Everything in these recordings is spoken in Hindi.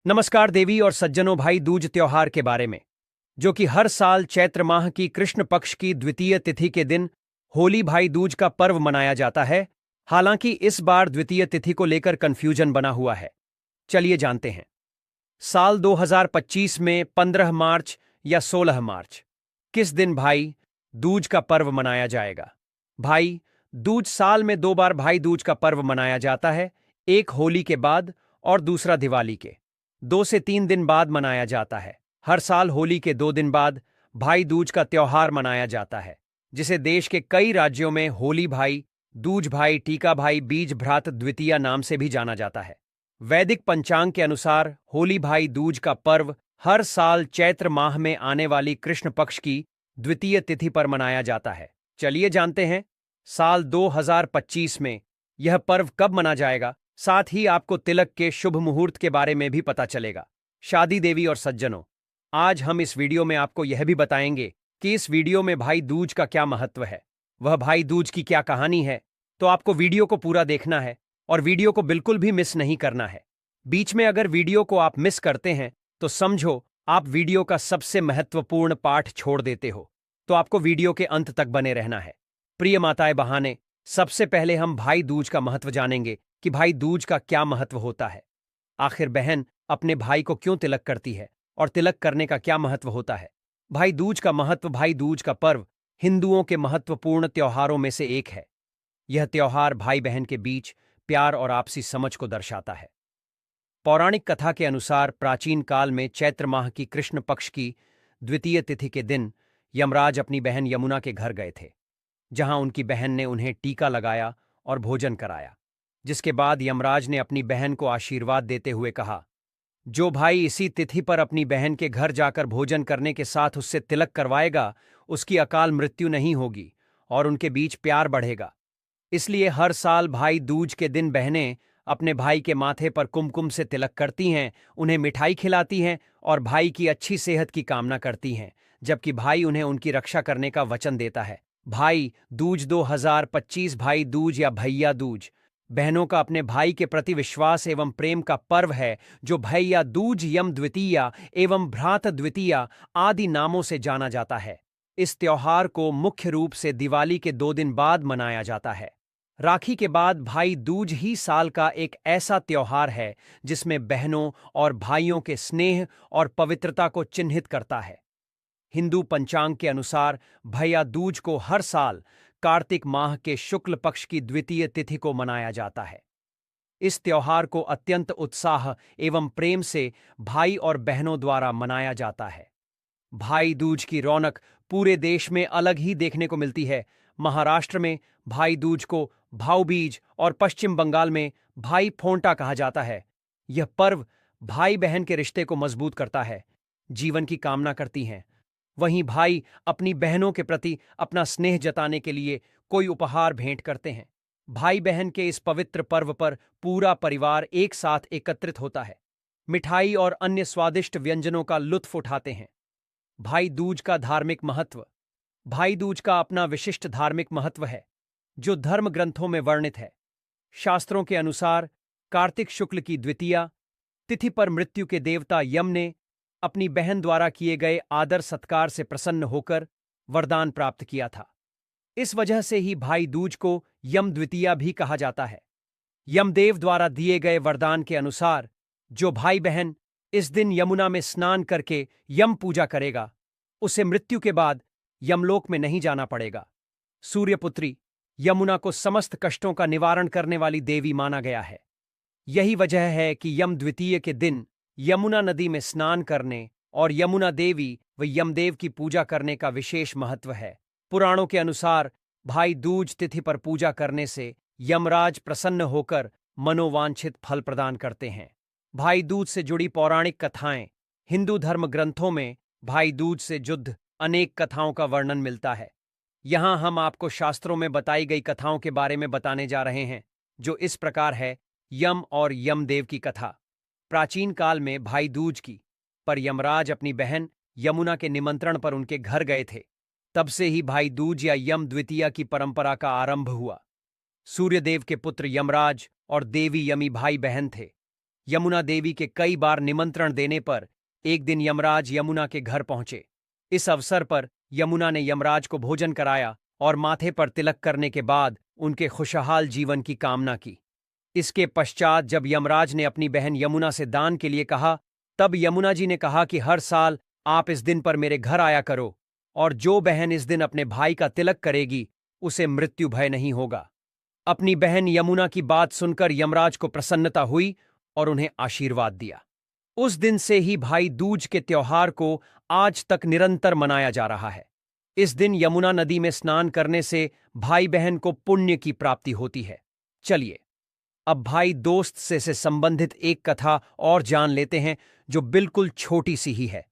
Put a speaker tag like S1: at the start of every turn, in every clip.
S1: नमस्कार देवी और सज्जनों, भाई दूज त्योहार के बारे में, जो कि हर साल चैत्र माह की कृष्ण पक्ष की द्वितीय तिथि के दिन होली भाई दूज का पर्व मनाया जाता है। हालांकि इस बार द्वितीय तिथि को लेकर कंफ्यूजन बना हुआ है। चलिए जानते हैं। साल 2025 में 15 मार्च या 16 मार्च किस दिन भाई दूज का पर्व मनाया जाएगा? भाई दूज साल में 2 बार भाई दूज का पर्व मनाया जाता है, एक होली के बाद और दूसरा दिवाली के 2 से 3 दिन बाद मनाया जाता है। हर साल होली के 2 दिन बाद भाई दूज का त्योहार मनाया जाता है, जिसे देश के कई राज्यों में होली भाई दूज भाई टीका भाई बीज भ्रात द्वितीया नाम से भी जाना जाता है। वैदिक पंचांग के अनुसार होली भाई दूज का पर्व हर साल चैत्र माह में आने वाली कृष्ण पक्ष की द्वितीय तिथि पर मनाया जाता है। चलिए जानते हैं साल 2025 में यह पर्व कब मना जाएगा। साथ ही आपको तिलक के शुभ मुहूर्त के बारे में भी पता चलेगा। शादी देवी और सज्जनों, आज हम इस वीडियो में आपको यह भी बताएंगे कि इस वीडियो में भाई दूज का क्या महत्व है, वह भाई दूज की क्या कहानी है। तो आपको वीडियो को पूरा देखना है और वीडियो को बिल्कुल भी मिस नहीं करना है। बीच में अगर वीडियो को आप मिस करते हैं तो समझो आप वीडियो का सबसे महत्वपूर्ण पाठ छोड़ देते हो। तो आपको वीडियो के अंत तक बने रहना है। प्रिय माताएं बहाने, सबसे पहले हम भाई दूज का महत्व जानेंगे कि भाई दूज का क्या महत्व होता है। आखिर बहन अपने भाई को क्यों तिलक करती है और तिलक करने का क्या महत्व होता है। भाई दूज का महत्व। भाई दूज का पर्व हिंदुओं के महत्वपूर्ण त्योहारों में से एक है। यह त्योहार भाई बहन के बीच प्यार और आपसी समझ को दर्शाता है। पौराणिक कथा के अनुसार प्राचीन काल में चैत्र माह की कृष्ण पक्ष की द्वितीय तिथि के दिन यमराज अपनी बहन यमुना के घर गए थे, जहां उनकी बहन ने उन्हें टीका लगाया और भोजन कराया। जिसके बाद यमराज ने अपनी बहन को आशीर्वाद देते हुए कहा, जो भाई इसी तिथि पर अपनी बहन के घर जाकर भोजन करने के साथ उससे तिलक करवाएगा, उसकी अकाल मृत्यु नहीं होगी और उनके बीच प्यार बढ़ेगा। इसलिए हर साल भाई दूज के दिन बहनें अपने भाई के माथे पर कुमकुम से तिलक करती हैं, उन्हें मिठाई खिलाती हैं और भाई की अच्छी सेहत की कामना करती हैं, जबकि भाई उन्हें उनकी रक्षा करने का वचन देता है। भाई दूज 2025 भाई दूज या भैया दूज बहनों का अपने भाई के प्रति विश्वास एवं प्रेम का पर्व है, जो भैया दूज यम द्वितीया एवं भ्रात द्वितीया आदि नामों से जाना जाता है। इस त्योहार को मुख्य रूप से दिवाली के 2 दिन बाद मनाया जाता है। राखी के बाद भाई दूज ही साल का एक ऐसा त्योहार है जिसमें बहनों और भाइयों के स्नेह और पवित्रता को चिन्हित करता है। हिंदू पंचांग के अनुसार भैया दूज को हर साल कार्तिक माह के शुक्ल पक्ष की द्वितीय तिथि को मनाया जाता है। इस त्योहार को अत्यंत उत्साह एवं प्रेम से भाई और बहनों द्वारा मनाया जाता है। भाई दूज की रौनक पूरे देश में अलग ही देखने को मिलती है। महाराष्ट्र में भाई दूज को भाऊबीज और पश्चिम बंगाल में भाई फोंटा कहा जाता है। यह पर्व भाई बहन के रिश्ते को मजबूत करता है, जीवन की कामना करती हैं। वहीं भाई अपनी बहनों के प्रति अपना स्नेह जताने के लिए कोई उपहार भेंट करते हैं। भाई बहन के इस पवित्र पर्व पर पूरा परिवार एक साथ एकत्रित होता है, मिठाई और अन्य स्वादिष्ट व्यंजनों का लुत्फ उठाते हैं। भाई दूज का धार्मिक महत्व। भाई दूज का अपना विशिष्ट धार्मिक महत्व है, जो धर्म ग्रंथों में वर्णित है। शास्त्रों के अनुसार कार्तिक शुक्ल की द्वितीया तिथि पर मृत्यु के देवता यम ने अपनी बहन द्वारा किए गए आदर सत्कार से प्रसन्न होकर वरदान प्राप्त किया था। इस वजह से ही भाई दूज को यम द्वितीया भी कहा जाता है। यमदेव द्वारा दिए गए वरदान के अनुसार जो भाई बहन इस दिन यमुना में स्नान करके यम पूजा करेगा, उसे मृत्यु के बाद यमलोक में नहीं जाना पड़ेगा। सूर्यपुत्री यमुना को समस्त कष्टों का निवारण करने वाली देवी माना गया है। यही वजह है कि यम द्वितीय के दिन यमुना नदी में स्नान करने और यमुना देवी व यमदेव की पूजा करने का विशेष महत्व है। पुराणों के अनुसार भाई दूज तिथि पर पूजा करने से यमराज प्रसन्न होकर मनोवांछित फल प्रदान करते हैं। भाई दूज से जुड़ी पौराणिक कथाएं। हिंदू धर्म ग्रंथों में भाई दूज से जुड़ अनेक कथाओं का वर्णन मिलता है। यहां हम आपको शास्त्रों में बताई गई कथाओं के बारे में बताने जा रहे हैं, जो इस प्रकार है। यम और यमदेव की कथा। प्राचीन काल में भाई दूज की पर यमराज अपनी बहन यमुना के निमंत्रण पर उनके घर गए थे। तब से ही भाई दूज या यम द्वितीया की परंपरा का आरंभ हुआ। सूर्यदेव के पुत्र यमराज और देवी यमी भाई बहन थे। यमुना देवी के कई बार निमंत्रण देने पर एक दिन यमराज यमुना के घर पहुंचे। इस अवसर पर यमुना ने यमराज को भोजन कराया और माथे पर तिलक करने के बाद उनके खुशहाल जीवन की कामना की। इसके पश्चात जब यमराज ने अपनी बहन यमुना से दान के लिए कहा, तब यमुना जी ने कहा कि हर साल आप इस दिन पर मेरे घर आया करो, और जो बहन इस दिन अपने भाई का तिलक करेगी उसे मृत्यु भय नहीं होगा। अपनी बहन यमुना की बात सुनकर यमराज को प्रसन्नता हुई और उन्हें आशीर्वाद दिया। उस दिन से ही भाई दूज के त्योहार को आज तक निरंतर मनाया जा रहा है। इस दिन यमुना नदी में स्नान करने से भाई बहन को पुण्य की प्राप्ति होती है। चलिए अब भाई दोस्त से संबंधित एक कथा और जान लेते हैं जो बिल्कुल छोटी सी ही है।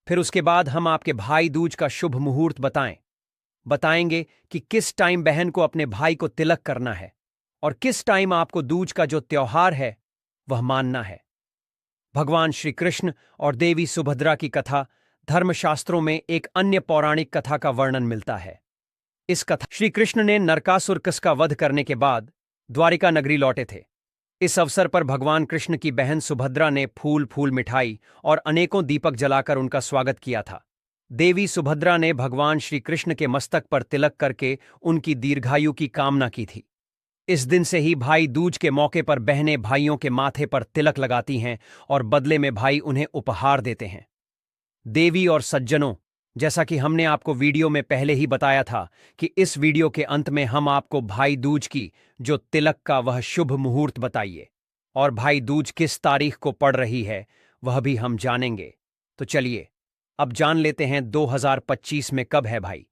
S1: फिर उसके बाद हम आपके भाई दूज का शुभ मुहूर्त बताएंगे कि किस टाइम बहन को अपने भाई को तिलक करना है और किस टाइम आपको दूज का जो त्योहार है वह मानना है। भगवान श्री कृष्ण और देवी सुभद्रा की कथा धर्मशास्त्रों में एक अन्य पौराणिक कथा का वर्णन मिलता है। इस कथा श्री कृष्ण ने नरकासुर का वध करने के बाद द्वारिका नगरी लौटे थे। इस अवसर पर भगवान कृष्ण की बहन सुभद्रा ने फूल मिठाई और अनेकों दीपक जलाकर उनका स्वागत किया था। देवी सुभद्रा ने भगवान श्री कृष्ण के मस्तक पर तिलक करके उनकी दीर्घायु की कामना की थी। इस दिन से ही भाई दूज के मौके पर बहनें भाइयों के माथे पर तिलक लगाती हैं और बदले में भाई उन्हें उपहार देते हैं। देवी और सज्जनों, जैसा कि हमने आपको वीडियो में पहले ही बताया था कि इस वीडियो के अंत में हम आपको भाई दूज की जो तिलक का वह शुभ मुहूर्त बताइए और भाई दूज किस तारीख को पड़ रही है वह भी हम जानेंगे। तो चलिए अब जान लेते हैं 2025 में कब है भाई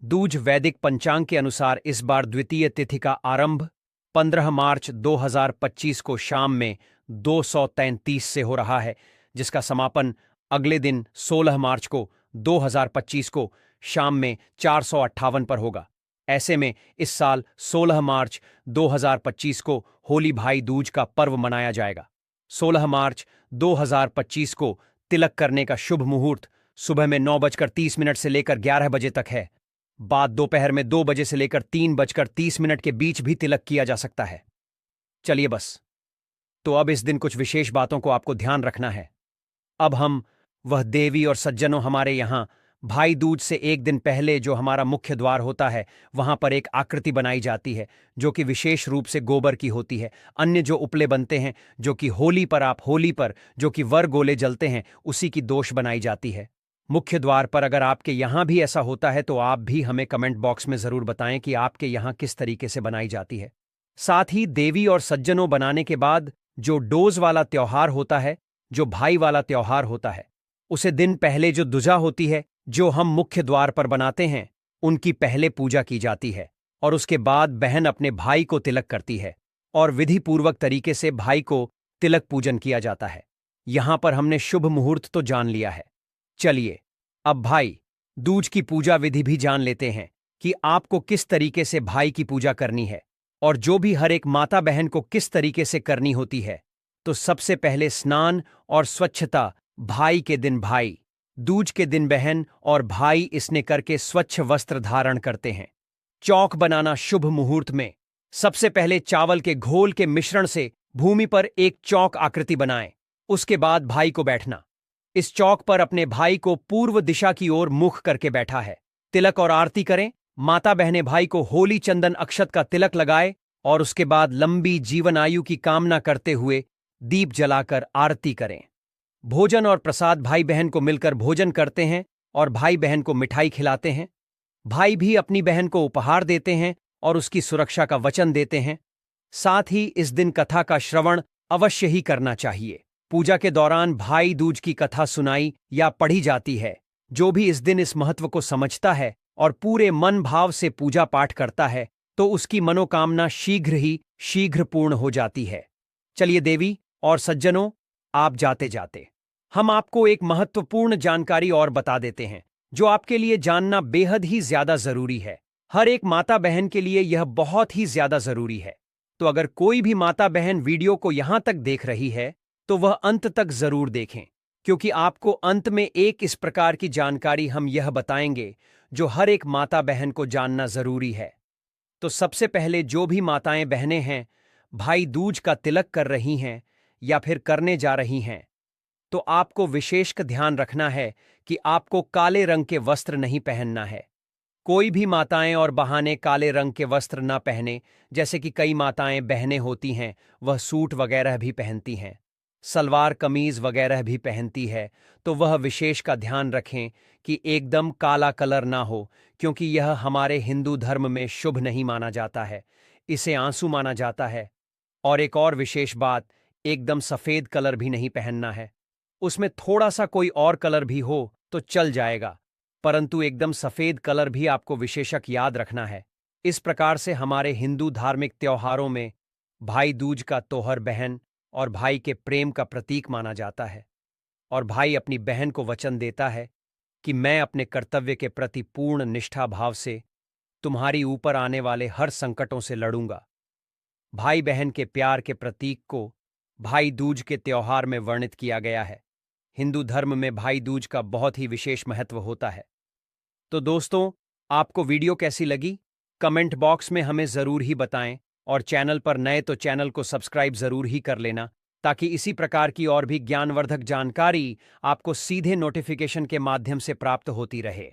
S1: दूज। वैदिक पंचांग के अनुसार इस बार द्वितीय तिथि का आरंभ 15 मार्च 2025 को शाम में 233 से हो रहा है, जिसका समापन अगले दिन 16 मार्च को 2025 को शाम में 458 पर होगा। ऐसे में इस साल 16 मार्च 2025 को होली भाई दूज का पर्व मनाया जाएगा। 16 मार्च 2025 को तिलक करने का शुभ मुहूर्त सुबह में 9:30 से लेकर 11 बजे तक है। बाद दोपहर में 2 बजे से लेकर 3:30 के बीच भी तिलक किया जा सकता है। चलिए बस, तो अब इस दिन कुछ विशेष बातों को आपको ध्यान रखना है। अब हम वह देवी और सज्जनों, हमारे यहाँ भाई दूज से एक दिन पहले जो हमारा मुख्य द्वार होता है वहां पर एक आकृति बनाई जाती है जो कि विशेष रूप से गोबर की होती है। अन्य जो उपले बनते हैं जो कि होली पर जो कि वर गोले जलते हैं उसी की दोष बनाई जाती है। मुख्य द्वार पर अगर आपके यहाँ भी ऐसा होता है तो आप भी हमें कमेंट बॉक्स में जरूर बताएं कि आपके यहाँ किस तरीके से बनाई जाती है। साथ ही देवी और सज्जनों बनाने के बाद जो डोज वाला त्योहार होता है, जो भाई वाला त्योहार होता है, उसे दिन पहले जो दुजा होती है जो हम मुख्य द्वार पर बनाते हैं उनकी पहले पूजा की जाती है और उसके बाद बहन अपने भाई को तिलक करती है और विधि पूर्वक तरीके से भाई को तिलक पूजन किया जाता है। यहां पर हमने शुभ मुहूर्त तो जान लिया है। चलिए अब भाई दूज की पूजा विधि भी जान लेते हैं कि आपको किस तरीके से भाई की पूजा करनी है और जो भी हर एक माता बहन को किस तरीके से करनी होती है। तो सबसे पहले स्नान और स्वच्छता भाई के दिन भाई, दूज के दिन बहन और भाई इसने करके स्वच्छ वस्त्र धारण करते हैं। चौक बनाना शुभ मुहूर्त में सबसे पहले चावल के घोल के मिश्रण से भूमि पर एक चौक आकृति बनाएं। उसके बाद भाई को बैठना। इस चौक पर अपने भाई को पूर्व दिशा की ओर मुख करके बैठा है। तिलक और आरती करें। माता बहने भाई को होली चंदन अक्षत का तिलक लगाए और उसके बाद लंबी जीवन आयु की कामना करते हुए दीप जलाकर आरती करें। भोजन और प्रसाद भाई बहन को मिलकर भोजन करते हैं और भाई बहन को मिठाई खिलाते हैं। भाई भी अपनी बहन को उपहार देते हैं और उसकी सुरक्षा का वचन देते हैं। साथ ही इस दिन कथा का श्रवण अवश्य ही करना चाहिए। पूजा के दौरान भाई दूज की कथा सुनाई या पढ़ी जाती है। जो भी इस दिन इस महत्व को समझता है और पूरे मन भाव से पूजा पाठ करता है तो उसकी मनोकामना शीघ्र पूर्ण हो जाती है। चलिए देवी और सज्जनों, आप जाते जाते हम आपको एक महत्वपूर्ण जानकारी और बता देते हैं जो आपके लिए जानना बेहद ही ज्यादा जरूरी है। हर एक माता बहन के लिए यह बहुत ही ज्यादा जरूरी है। तो अगर कोई भी माता बहन वीडियो को यहां तक देख रही है तो वह अंत तक जरूर देखें, क्योंकि आपको अंत में एक इस प्रकार की जानकारी हम यह बताएंगे जो हर एक माता बहन को जानना जरूरी है। तो सबसे पहले जो भी माताएं बहनें हैं भाई दूज का तिलक कर रही हैं या फिर करने जा रही हैं, तो आपको विशेष ध्यान रखना है कि आपको काले रंग के वस्त्र नहीं पहनना है। कोई भी माताएं और बहाने काले रंग के वस्त्र न पहने, जैसे कि कई माताएं बहनें होती हैं, वह सूट वगैरह भी पहनती हैं, सलवार कमीज वगैरह भी पहनती है, तो वह विशेष का ध्यान रखें कि एकदम काला कलर ना हो, क्योंकि यह हमारे हिंदू धर्म में शुभ नहीं माना जाता है, इसे आंसू माना जाता है। और एक और विशेष बात, एकदम सफेद कलर भी नहीं पहनना है। उसमें थोड़ा सा कोई और कलर भी हो तो चल जाएगा, परंतु एकदम सफेद कलर भी आपको विशेषक याद रखना है। इस प्रकार से हमारे हिंदू धार्मिक त्योहारों में भाई दूज का त्योहार बहन और भाई के प्रेम का प्रतीक माना जाता है, और भाई अपनी बहन को वचन देता है कि मैं अपने कर्तव्य के प्रति पूर्ण निष्ठा भाव से तुम्हारी ऊपर आने वाले हर संकटों से लड़ूंगा। भाई बहन के प्यार के प्रतीक को भाई दूज के त्योहार में वर्णित किया गया है। हिंदू धर्म में भाई दूज का बहुत ही विशेष महत्व होता है। तो दोस्तों, आपको वीडियो कैसी लगी? कमेंट बॉक्स में हमें ज़रूर ही बताएं, और चैनल पर नए तो चैनल को सब्सक्राइब ज़रूर ही कर लेना, ताकि इसी प्रकार की और भी ज्ञानवर्धक जानकारी आपको सीधे नोटिफिकेशन के माध्यम से प्राप्त होती रहे।